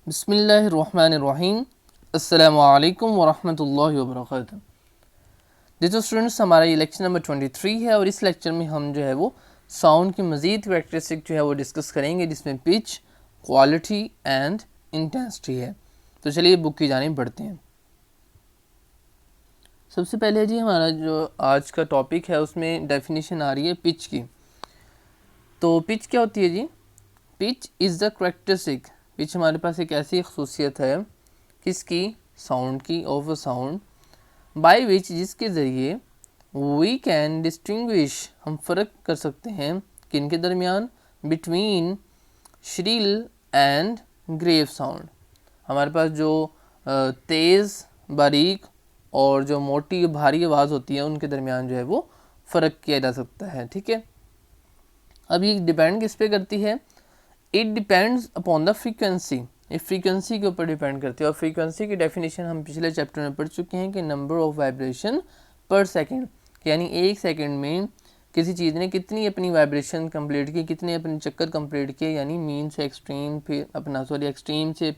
बिस्मिल्लाहिर्रहमानिर्रहीम। अस्सलामुअलैकुम वरहमतुल्लाहि वबरकातुहू। तो स्टूडेंट्स, हमारा ये लेक्चर नंबर 23 है और इस लेक्चर में हम जो है वो साउंड की मज़ीद कैरेक्टरिस्टिक जो है वो डिस्कस करेंगे, जिसमें पिच, क्वालिटी एंड इंटेंसिटी है। तो चलिए बुक की जानिब बढ़ते हैं। सबसे पहले जी हमारा जो आज का टॉपिक है उसमें डेफिनेशन आ रही है पिच की। तो पिच क्या होती है जी? Pitch is the characteristic. Pitch हमारे पास एक ऐसी खसूसियत है किसकी? साउंड की, of a sound, by which जिसके ज़रिए वी कैन डिस्टिंग्विश हम फ़र्क कर सकते हैं किन के दरमियान? Between shrill and grave sound. हमारे पास जो तेज़, बारीक और जो मोटी भारी आवाज़ होती है उनके दरमियान जो है वो फ़र्क किया जा सकता है। ठीक है, अब ये डिपेंड किस पे करती है? It depends upon the frequency. ये फ्रीक्वेंसी के ऊपर डिपेंड करती है। और फ्रीक्वेंसी की डेफिनेशन हम पिछले चैप्टर में पढ़ चुके हैं कि नंबर ऑफ वाइब्रेशन पर सेकंड, यानी एक सेकंड में किसी चीज़ ने कितनी अपनी वाइब्रेशन कंप्लीट की, कितने अपने चक्कर कंप्लीट किए, यानी मीन से एक्सट्रीम, फिर एक्सट्रीम से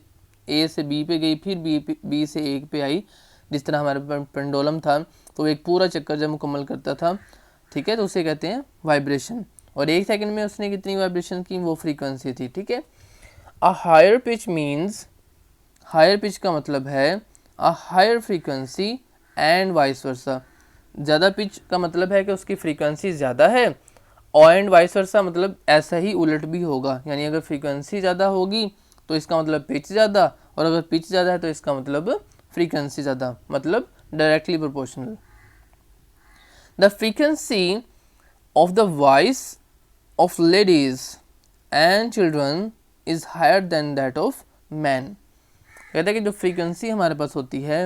ए से बी पे गई, फिर बी से ए पे आई। जिस तरह हमारे पेंडुलम था तो एक पूरा चक्कर जब मुकम्मल करता था, ठीक है, तो उसे कहते हैं वाइब्रेशन। और एक सेकंड में उसने कितनी वाइब्रेशन की, वो फ्रीक्वेंसी थी। ठीक है, a higher pitch means, higher pitch का मतलब है a higher frequency and vice versa. ज़्यादा पिच का मतलब है कि उसकी फ्रीक्वेंसी ज़्यादा है, और एंड वाइस वर्सा मतलब ऐसा ही उलट भी होगा। यानी अगर फ्रीक्वेंसी ज़्यादा होगी तो इसका मतलब पिच ज़्यादा, और अगर पिच ज़्यादा है तो इसका मतलब फ्रीक्वेंसी ज़्यादा, मतलब directly proportional. The frequency of the voice of ladies and children is higher than that of men। कहते हैं कि जो फ्रीक्वेंसी हमारे पास होती है,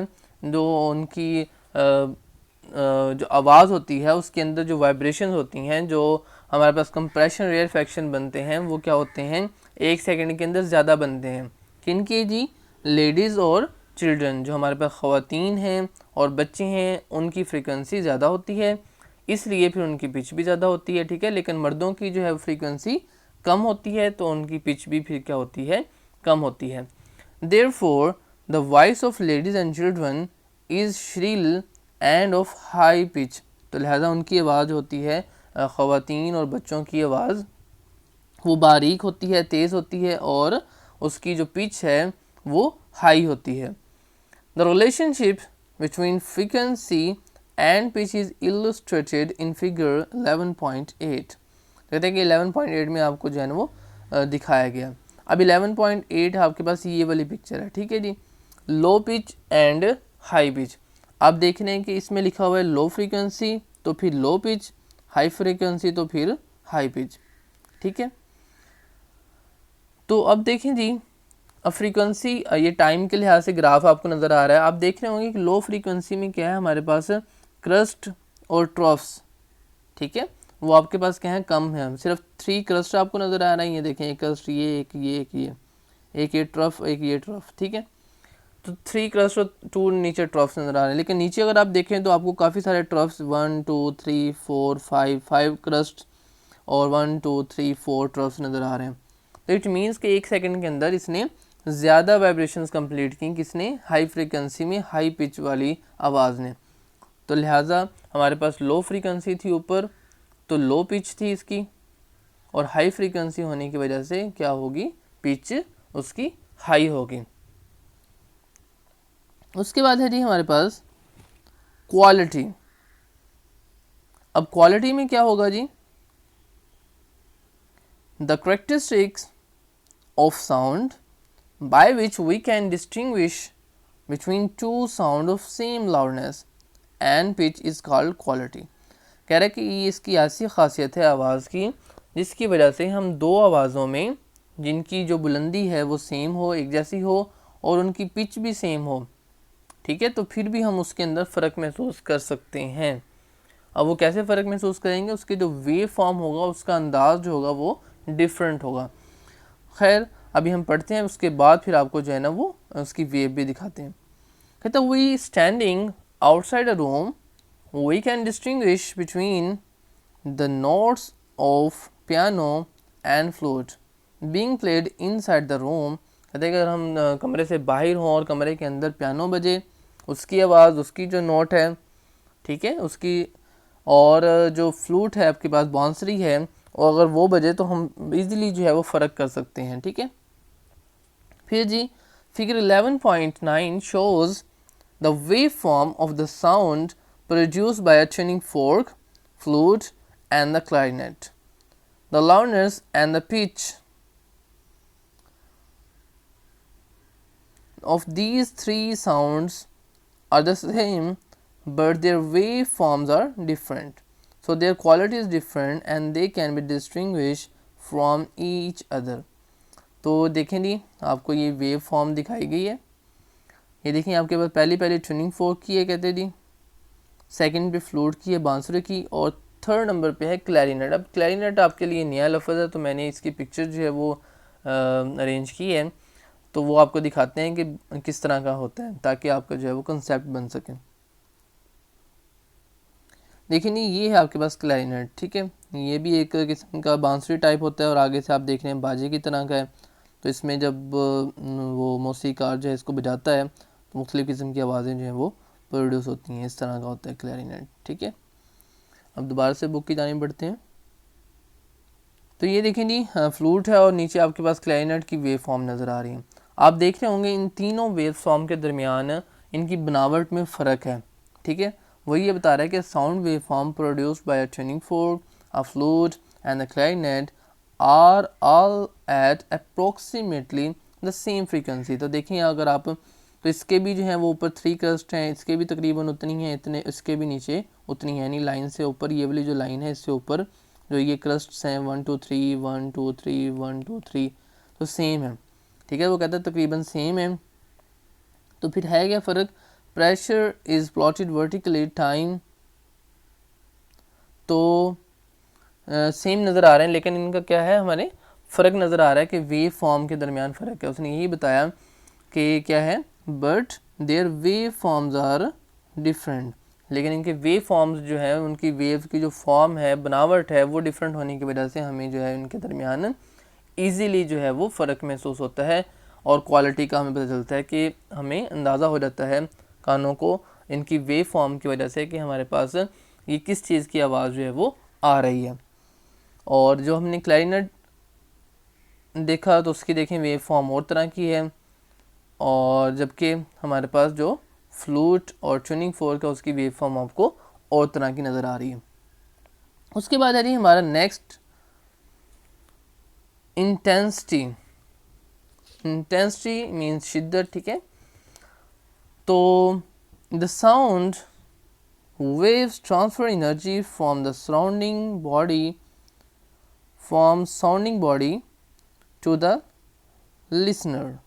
जो उनकी जो आवाज़ होती है उसके अंदर जो वाइब्रेशन होती हैं, जो हमारे पास कंप्रेशन रेयरफेक्शन बनते हैं, वो क्या होते हैं? एक सेकंड के अंदर ज़्यादा बनते हैं। किन के जी? लेडीज़ और चिल्ड्रन। जो हमारे पास ख़वातीन हैं और बच्चे हैं उनकी फ्रीक्वेंसी ज़्यादा होती है, इसलिए फिर उनकी पिच भी ज़्यादा होती है। ठीक है, लेकिन मर्दों की जो है फ्रीक्वेंसी कम होती है तो उनकी पिच भी फिर क्या होती है? कम होती है। Therefore, the voice of ladies and children is shrill and of high pitch। तो लिहाजा उनकी आवाज़ होती है, ख़वातीन और बच्चों की आवाज़, वो बारीक होती है, तेज़ होती है, और उसकी जो पिच है वो हाई होती है। The relationship between frequency and pitch is illustrated in figure 11.8। कहते हैं कि 11.8 में आपको जो है ना वो दिखाया गया। अब 11.8 आपके पास ये वाली पिक्चर है। ठीक है जी, low pitch and high pitch. आप देख रहे हैं कि इसमें लिखा हुआ है लो फ्रीक्वेंसी तो फिर लो पिच, हाई फ्रीक्वेंसी तो फिर हाई पिच। ठीक है, तो अब देखें जी, अब फ्रीक्वेंसी, ये टाइम के लिहाज से ग्राफ आपको नज़र आ रहा है। आप देख रहे होंगे कि लो फ्रीक्वेंसी में क्या है हमारे पास? क्रस्ट और ट्रफ्स। ठीक है, वो आपके पास क्या है? कम है। सिर्फ 3 क्रस्ट आपको नज़र आ रहा है। ये देखें, एक क्रस्ट, ये एक, ये एक, ये ट्रफ, एक ये ट्रफ। ठीक है, तो 3 क्रस्ट और 2 नीचे ट्रफ्स नज़र आ रहे हैं। लेकिन नीचे अगर आप देखें तो आपको काफ़ी सारे ट्रफ्स, 1 2 3 4 5 क्रस्ट और 1 2 3 4 ट्रफ्स नज़र आ रहे हैं। तो इट मीन्स कि एक सेकंड के अंदर इसने ज़्यादा वाइब्रेशंस कंप्लीट की, किसने? हाई फ्रीक्वेंसी में, हाई पिच वाली आवाज़ ने। तो लिहाजा हमारे पास लो फ्रीक्वेंसी थी ऊपर, तो लो पिच थी इसकी, और हाई फ्रीक्वेंसी होने की वजह से क्या होगी? पिच उसकी हाई होगी। उसके बाद है जी हमारे पास क्वालिटी। अब क्वालिटी में क्या होगा जी? The characteristics of sound by which we can distinguish between two sound of same loudness and pitch is called quality। कह रहा है कि ये इसकी ऐसी खासियत है आवाज़ की जिसकी वजह से हम दो आवाज़ों में जिनकी जो बुलंदी है वो सेम हो, एक जैसी हो, और उनकी पिच भी सेम हो, ठीक है, तो फिर भी हम उसके अंदर फ़र्क महसूस कर सकते हैं। अब वो कैसे फ़र्क महसूस करेंगे? उसके जो वेव फॉर्म होगा, उसका अंदाज़ जो होगा वो डिफरेंट होगा। खैर, अभी हम पढ़ते हैं, उसके बाद फिर आपको जो है ना वो उसकी वेव भी दिखाते हैं। कहता है we standing outside a room we can distinguish between the notes of piano and flute being played inside the room. कहते हैं अगर हम कमरे से बाहर हों और कमरे के अंदर पियानो बजे, उसकी आवाज़, उसकी जो नोट है, ठीक है, उसकी, और जो फ्लूट है आपके पास, बांसुरी है, और अगर वो बजे तो हम इजीली जो है वो फ़र्क कर सकते हैं, ठीक है। फिर जी figure 11.9 shows the waveform of the sound produced by a tuning fork, flute and the clarinet. The loudness and the pitch of these three sounds are the same, but their waveforms are different. So their quality is different and they can be distinguished from each other. तो देखें जी, आपको ये wave form दिखाई गई है। ये देखें आपके पास पहली ट्यूनिंग फोर्क की है कहते जी, सेकंड पे फ्लूट की है, बांसुरी की, और थर्ड नंबर पे है क्लैरिनेट। अब क्लैरिनेट आपके लिए नया लफ्ज़ है, तो मैंने इसकी पिक्चर जो है वो अरेंज की है, तो वो आपको दिखाते हैं कि किस तरह का होता है, ताकि आपका जो है वो कंसेप्ट बन सके। देखिए नहीं, ये है आपके पास क्लैरिनेट, ठीक है, ये भी एक किस्म का बांसुरी टाइप होता है, और आगे से आप देख रहे हैं बाजे की तरह का है। तो इसमें जब वो मौसीकार जो है इसको बजाता है तो मुख्तलिफ़ किस्म की आवाज़ें जो हैं वो प्रोड्यूस होती हैं, इस तरह का होता है क्लैरिनेट, ठीक है। अब दोबारा से बुक की जानिब बढ़ते हैं। तो ये देखें जी, फ्लूट है और नीचे आपके पास क्लैरिनेट की वेव फॉर्म नज़र आ रही है। आप देख रहे होंगे इन तीनों वेव फॉर्म के दरमियान इनकी बनावट में फ़र्क है, ठीक है। वही ये बता रहा है कि sound wave form produced by a tuning fork, a flute and the clarinet are all at approximately the same frequency. तो देखिए अगर आप, तो इसके भी जो है वो ऊपर 3 क्रस्ट हैं, इसके भी तकरीबन उतनी है, इतने इसके भी नीचे उतनी है, यानी लाइन से ऊपर, ये वाली जो लाइन है इससे ऊपर जो ये क्रस्ट्स हैं 1 2 3 1 2 3 1 2 3, तो सेम है, ठीक है। वो कहता है तकरीबन सेम है। तो फिर है क्या फ़र्क? Pressure is plotted vertically, time तो सेम नज़र आ रहे हैं, लेकिन इनका क्या है, हमारे फ़र्क नज़र आ रहा है कि वेव फॉर्म के दरमियान फ़र्क है। उसने यही बताया कि क्या है, but their wave forms are different, लेकिन इनके वेव फॉर्म्स जो है, उनकी वेव की जो फॉर्म है, बनावट है, वो डिफरेंट होने की वजह से हमें जो है इनके दरमियान ईज़िली जो है वो फ़र्क महसूस होता है, और क्वालिटी का हमें पता चलता है कि हमें अंदाज़ा हो जाता है कानों को इनकी वेव फॉर्म की वजह से कि हमारे पास ये किस चीज़ की आवाज़ जो है वो आ रही है। और जो हमने क्लैरिनेट देखा तो उसकी देखें वेव फॉर्म और तरह की है, और जबकि हमारे पास जो फ्लूट और ट्यूनिंग फोर्क है उसकी वेव फॉर्म आपको और तरह की नज़र आ रही है। उसके बाद आ रही है हमारा नेक्स्ट इंटेंसिटी। इंटेंसिटी मीन्स शिद्दत, ठीक है। तो the sound waves transfer energy from the surrounding body to the listener.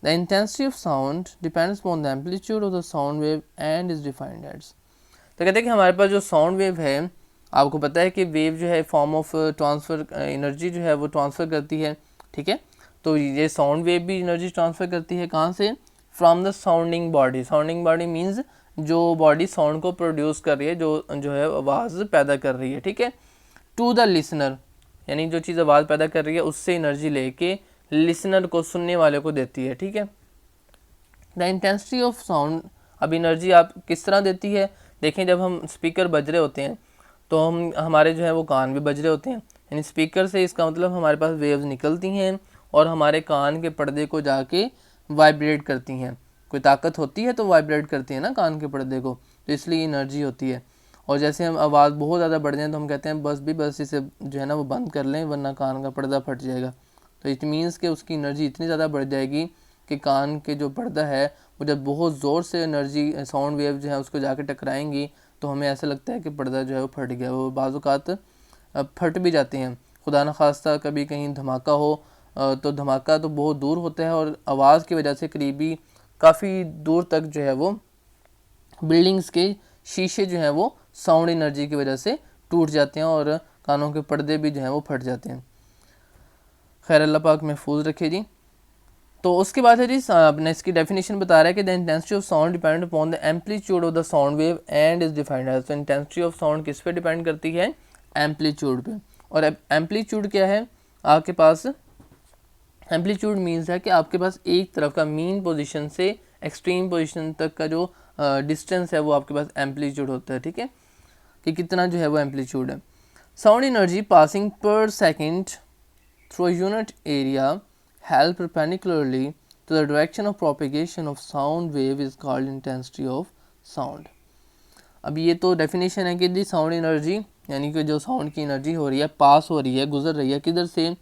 The intensity of sound depends upon the amplitude of the sound wave and is defined as. तो कहते हैं कि हमारे पास जो साउंड वेव है, आपको पता है कि वेव जो है फॉर्म ऑफ ट्रांसफ़र एनर्जी जो है वो ट्रांसफ़र करती है, ठीक है। तो ये साउंड वेव भी एनर्जी ट्रांसफ़र करती है कहाँ से? From the sounding body. Sounding body means जो बॉडी साउंड को प्रोड्यूस कर रही है, जो है आवाज़ पैदा कर रही है, ठीक है। टू द लिसनर, यानी जो चीज़ आवाज़ पैदा कर रही है उससे एनर्जी लेके लिसनर को, सुनने वाले को देती है, ठीक है। द इंटेंसिटी ऑफ साउंड, अब एनर्जी आप किस तरह देती है? देखें, जब हम स्पीकर बज रहे होते हैं तो हमारे जो है वो कान भी बज रहे होते हैं, यानी स्पीकर से इसका मतलब हमारे पास वेव्स निकलती हैं और हमारे कान के पर्दे को जाके वाइब्रेट करती हैं। कोई ताकत होती है तो वाइब्रेट करती है ना कान के पर्दे को, तो इसलिए एनर्जी होती है। और जैसे हम आवाज़ बहुत ज़्यादा बढ़ जाए तो हम कहते हैं बस इसे जो है ना वो बंद कर लें वरना कान का पर्दा फट जाएगा। तो इट मीन्स कि उसकी एनर्जी इतनी ज़्यादा बढ़ जाएगी कि कान के जो पर्दा है वो जब बहुत ज़ोर से एनर्जी साउंड वेव जो है उसको जाके टकराएंगी तो हमें ऐसा लगता है कि पर्दा जो है वो फट गया। वो बाज़ औक़ात फट भी जाते हैं, खुदा न खास्ता कभी कहीं धमाका हो तो धमाका तो बहुत दूर होता है और आवाज़ की वजह से करीबी काफ़ी दूर तक जो है वो बिल्डिंग्स के शीशे जो हैं वो साउंड एनर्जी की वजह से टूट जाते हैं और कानों के पर्दे भी जो हैं वो फट जाते हैं। खैर अल्लाह पाक महफूज रखे जी। तो उसके बाद है जी, आपने इसकी डेफिनेशन बता रहा है कि the intensity of sound depend upon the amplitude of the sound wave and is defined as. तो इंटेंसिटी ऑफ साउंड किस पे डिपेंड करती है? एम्पलीट्यूड पे। और एम्पलीट्यूड क्या है? आपके पास एम्पलीट्यूड मीन्स है कि आपके पास एक तरफ का मीन पोजीशन से एक्सट्रीम पोजीशन तक का जो डिस्टेंस है वो आपके पास एम्पलीट्यूड होता है, ठीक है, कि कितना जो है वो एम्पलीट्यूड है। Sound energy passing per second through unit area held perpendicularly to the direction of propagation of sound wave is called intensity of sound. अब ये तो डेफिनेशन है कि दी साउंड एनर्जी यानी कि जो साउंड की एनर्जी हो रही है, पास हो रही है, गुजर रही है किधर से,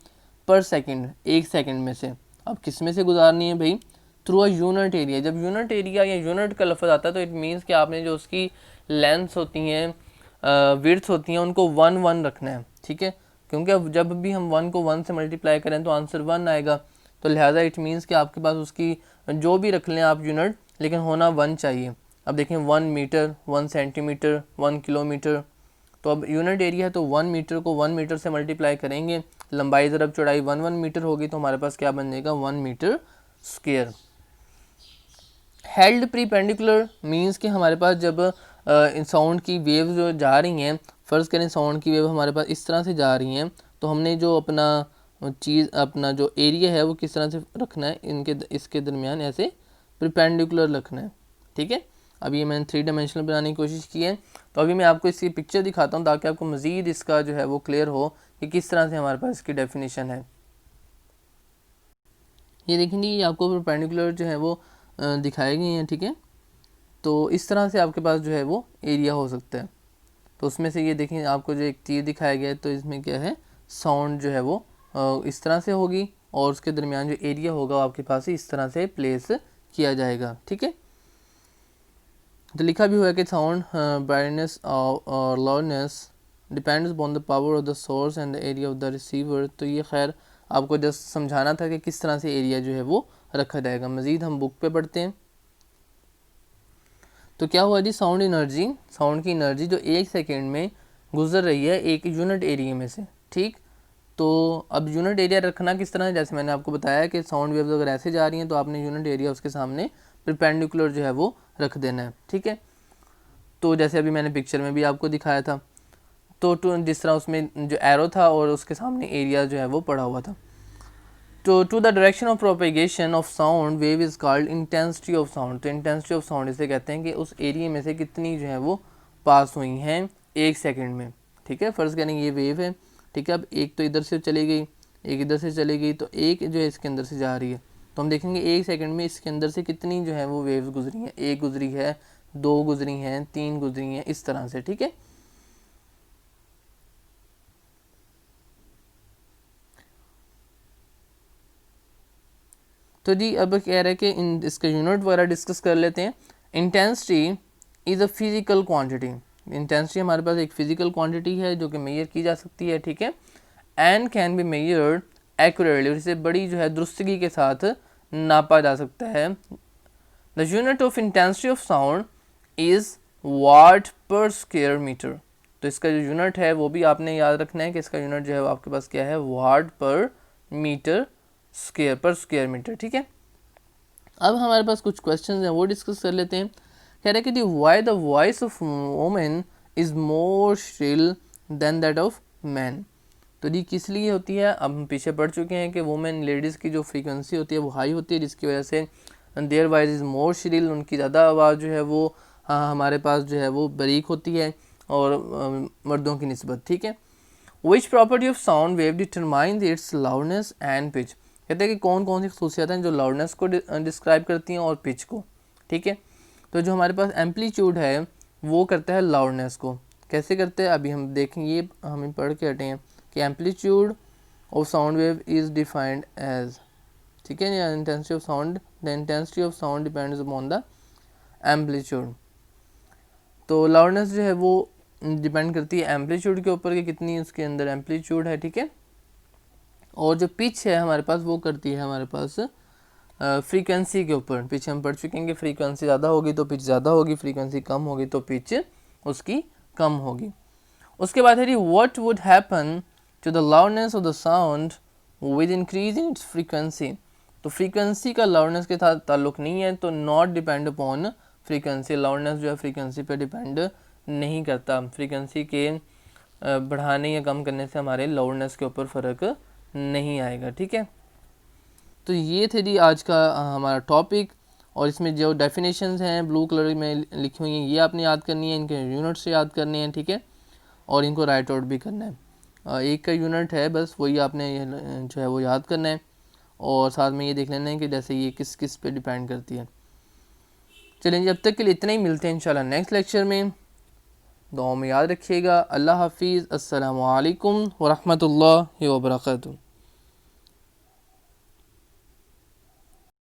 पर सेकंड, एक सेकंड में से। अब किस में से गुजारनी है भाई, थ्रू अ यूनिट एरिया। जब यूनिट एरिया या यूनिट का लफ्ज़ आता है तो इट मीन्स कि आपने जो उसकी लेंथ्स होती हैं, विड्थ होती हैं, उनको 1 रखना है, ठीक है, क्योंकि अब जब भी हम 1 को 1 से मल्टीप्लाई करें तो आंसर 1 आएगा, तो लिहाजा इट मीन्स कि आपके पास उसकी जो भी रख लें आप यूनिट, लेकिन होना 1 चाहिए। अब देखें 1 मीटर, 1 सेंटीमीटर, 1 किलोमीटर, तो अब यूनिट एरिया है तो 1 मीटर को 1 मीटर से मल्टीप्लाई करेंगे, लंबाई ज़रब चौड़ाई 1 मीटर होगी, तो हमारे पास क्या बन जाएगा, 1 मीटर स्क्वायर। हेल्ड प्रीपेंडिकुलर मींस कि हमारे पास जब साउंड की वेव जो जा रही हैं, फ़र्ज़ करें साउंड की वेव हमारे पास इस तरह से जा रही हैं, तो हमने जो अपना जो एरिया है वो किस तरह से रखना है, इसके दरमियान ऐसे प्रीपेंडिकुलर रखना है, ठीक है। अभी ये मैंने 3 डायमेंशनल बनाने की कोशिश की है, तो अभी मैं आपको इसकी पिक्चर दिखाता हूँ ताकि आपको मज़ीद इसका जो है वो क्लियर हो कि किस तरह से हमारे पास इसकी डेफिनेशन है। ये देखेंगे ये आपको परपेंडिकुलर जो है वो दिखाए गए हैं, ठीक है, तो इस तरह से आपके पास जो है वो एरिया हो सकता है। तो उसमें से ये देखें आपको जो एक तीर दिखाया गया है, तो इसमें क्या है, साउंड जो है वो इस तरह से होगी और उसके दरमियान जो एरिया होगा वो आपके पास इस तरह से प्लेस किया जाएगा, ठीक है। तो लिखा भी हुआ है कि साउंड ब्राइटनेस और loudness depends upon the power of the source and the area of the receiver. तो ये खैर आपको जस्ट समझाना था कि किस तरह से एरिया जो है वो रखा जाएगा। मज़ीद हम बुक पे पढ़ते हैं। तो क्या हुआ जी, साउंड एनर्जी, साउंड की एनर्जी जो एक सेकेंड में गुजर रही है एक यूनिट एरिया में से, ठीक। तो अब यूनिट एरिया रखना किस तरह है, जैसे मैंने आपको बताया कि साउंड वेव्स अगर ऐसे जा रही हैं तो आपने यूनिट एरिया उसके सामने परपेंडिकुलर जो है वो रख देना है, ठीक है। तो जैसे अभी मैंने पिक्चर में भी आपको दिखाया था, तो जिस तरह उसमें जो एरो था और उसके सामने एरिया जो है वो पड़ा हुआ था। तो to the direction of propagation of sound wave is called intensity of sound. तो इंटेंसिटी ऑफ साउंड इसे कहते हैं कि उस एरिया में से कितनी जो है वो पास हुई हैं एक सेकंड में, ठीक है। फ़र्ज़ करें ये वेव है, ठीक है, अब एक तो इधर से चली गई, एक इधर से चली गई, तो एक जो है इसके अंदर से जा रही है, तो हम देखेंगे एक सेकंड में इसके अंदर से कितनी जो है वो वेव्स गुजरी हैं, एक गुजरी है, 2 गुजरी हैं, 3 गुजरी हैं, इस तरह से, ठीक है। तो जी अब कह रहे हैं कि इसके यूनिट वगैरह डिस्कस कर लेते हैं। Intensity is a physical quantity. Intensity हमारे पास एक फ़िज़िकल क्वांटिटी है जो कि मेजर की जा सकती है, ठीक है, and can be measured accurately, और इसे बड़ी जो है दुरुस्तगी के साथ नापा जा सकता है। The unit of intensity of sound is what पर स्क्वायर मीटर। तो इसका जो यूनिट है वो भी आपने याद रखना है कि इसका यूनिट जो है वो आपके पास क्या है, वाट पर मीटर स्क्वायर, पर स्क्वायर मीटर, ठीक है। अब हमारे पास कुछ क्वेश्चन हैं वो डिस्कस कर लेते हैं। कह रहे हैं कि why the voice of women is more shrill than that of man. तो जी किस लिए होती है, अब हम पीछे पढ़ चुके हैं कि वोमेन लेडीज़ की जो फ्रीक्वेंसी होती है वो हाई होती है, जिसकी वजह से their voice is more shrill, उनकी ज़्यादा आवाज़ जो है वो हमारे पास जो है वो बारीक होती है और मर्दों की निस्बत, ठीक है। Which property of sound wave determine its loudness and pitch. कहते हैं कि कौन कौन सी खसूसियात हैं जो लाउडनेस को डिस्क्राइब करती हैं और पिच को, ठीक है। तो जो हमारे पास एम्पलीट्यूड है वो करता है लाउडनेस को। कैसे करते हैं अभी हम देखेंगे, ये हमें पढ़ के हटे हैं कि amplitude of sound wave is defined as, ठीक है, intensity of sound, the intensity of sound depends upon the amplitude. तो लाउडनेस जो है वो डिपेंड करती है एम्पलीट्यूड के ऊपर कि कितनी उसके अंदर एम्पलीट्यूड है, ठीक है। और जो पिच है हमारे पास वो करती है हमारे पास फ्रीक्वेंसी के ऊपर। पीछे हम पढ़ चुके हैं कि फ्रीक्वेंसी ज़्यादा होगी तो पिच ज़्यादा होगी, फ्रीक्वेंसी कम होगी तो पिच उसकी कम होगी। उसके बाद है जी what would happen to the loudness of the sound with increase in its frequency. तो फ्रीक्वेंसी का लाउडनेस के साथ ताल्लुक़ नहीं है, तो not depend upon frequency. Loudness जो है फ्रीक्वेंसी पे डिपेंड नहीं करता। फ्रीक्वेंसी के बढ़ाने या कम करने से हमारे लाउडनेस के ऊपर फ़र्क नहीं आएगा, ठीक है। तो ये थे जी आज का हमारा टॉपिक, और इसमें जो डेफिनेशंस हैं ब्लू कलर में लिखी हुई हैं ये आपने याद करनी है, इनके यूनिट्स याद करने हैं, ठीक है, और इनको राइट आउट भी करना है। एक का यूनिट है बस, वही आपने जो है वो याद करना है, और साथ में ये देख लेना है कि जैसे ये किस किस पे डिपेंड करती है। चलें, जब तक के लिए इतना ही, मिलते हैं इंशाल्लाह नेक्स्ट लेक्चर में। दुआ में याद रखिएगा। अल्लाह हाफिज़। अस्सलामु अलैकुम व रहमतुल्लाहि व बरकातुहू।